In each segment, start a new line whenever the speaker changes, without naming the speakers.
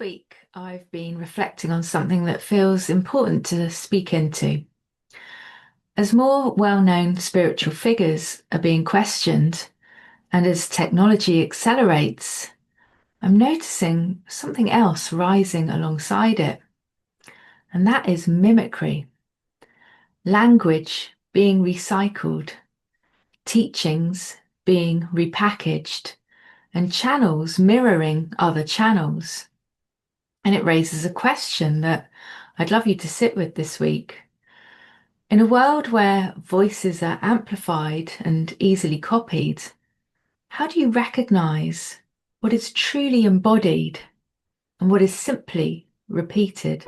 week, I've been reflecting on something that feels important to speak into. As more well-known spiritual figures are being questioned, and as technology accelerates, I'm noticing something else rising alongside it, and that is mimicry. Language being recycled, teachings being repackaged, and channels mirroring other channels. And it raises a question that I'd love you to sit with this week. In a world where voices are amplified and easily copied, how do you recognize what is truly embodied and what is simply repeated?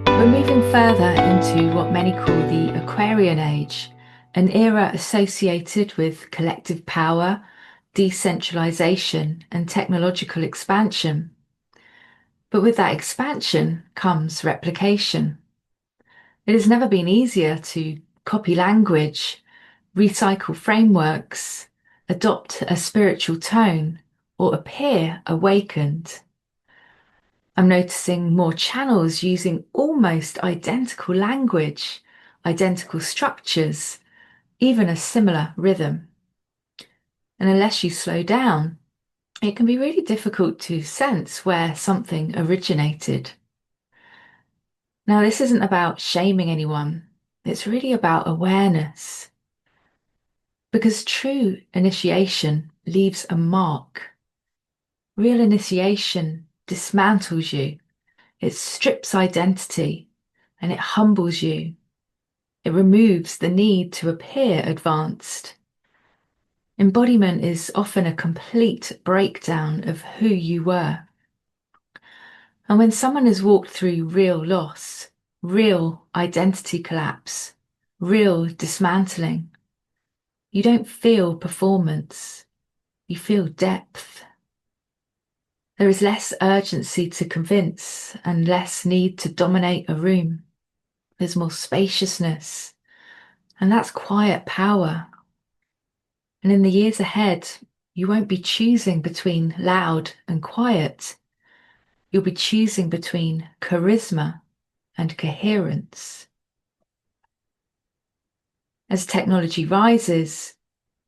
We're moving further into what many call the Aquarian age, an era associated with collective power, decentralization, and technological expansion. But with that expansion comes replication. It has never been easier to copy language, recycle frameworks, adopt a spiritual tone, or appear awakened. I'm noticing more channels using almost identical language, identical structures, even a similar rhythm. And unless you slow down, it can be really difficult to sense where something originated. Now, this isn't about shaming anyone. It's really about awareness. Because true initiation leaves a mark. Real initiation dismantles you. It strips identity and it humbles you. It removes the need to appear advanced. Embodiment is often a complete breakdown of who you were. And when someone has walked through real loss, real identity collapse, real dismantling, you don't feel performance, you feel depth. There is less urgency to convince and less need to dominate a room. There's more spaciousness, and that's quiet power. And in the years ahead, you won't be choosing between loud and quiet. You'll be choosing between charisma and coherence. As technology rises,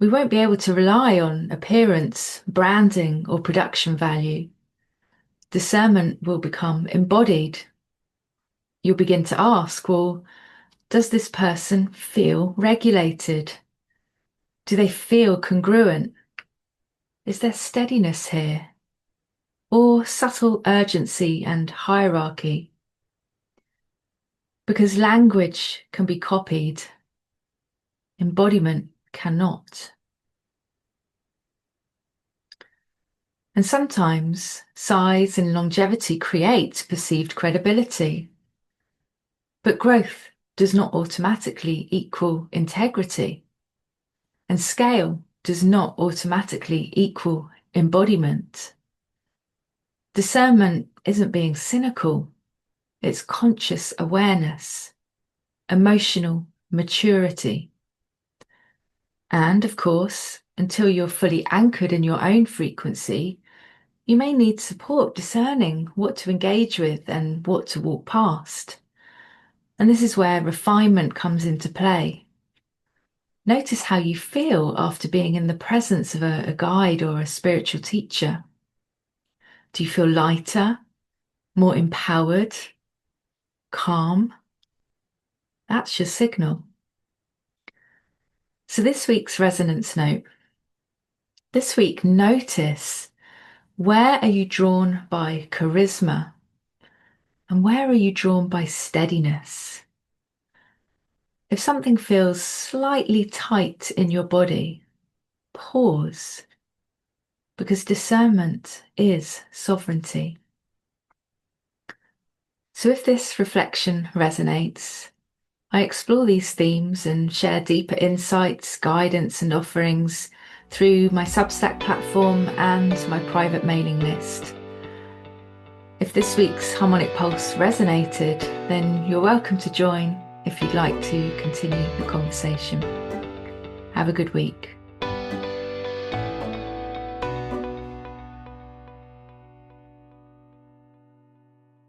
we won't be able to rely on appearance, branding, or production value. Discernment will become embodied. You'll begin to ask, well, does this person feel regulated? Do they feel congruent? Is there steadiness here? Or subtle urgency and hierarchy? Because language can be copied, embodiment cannot. And sometimes size and longevity create perceived credibility. But growth does not automatically equal integrity. And scale does not automatically equal embodiment. Discernment isn't being cynical. It's conscious awareness, emotional maturity. And of course, until you're fully anchored in your own frequency, you may need support discerning what to engage with and what to walk past. And this is where refinement comes into play. Notice how you feel after being in the presence of a guide or a spiritual teacher. Do you feel lighter, more empowered, calm? That's your signal. So this week's resonance note. This week, notice, where are you drawn by charisma? And where are you drawn by steadiness? If something feels slightly tight in your body, pause, because discernment is sovereignty. So if this reflection resonates, I explore these themes and share deeper insights, guidance, and offerings through my Substack platform and my private mailing list. If this week's Harmonic Pulse resonated, then you're welcome to join if you'd like to continue the conversation. Have a good week.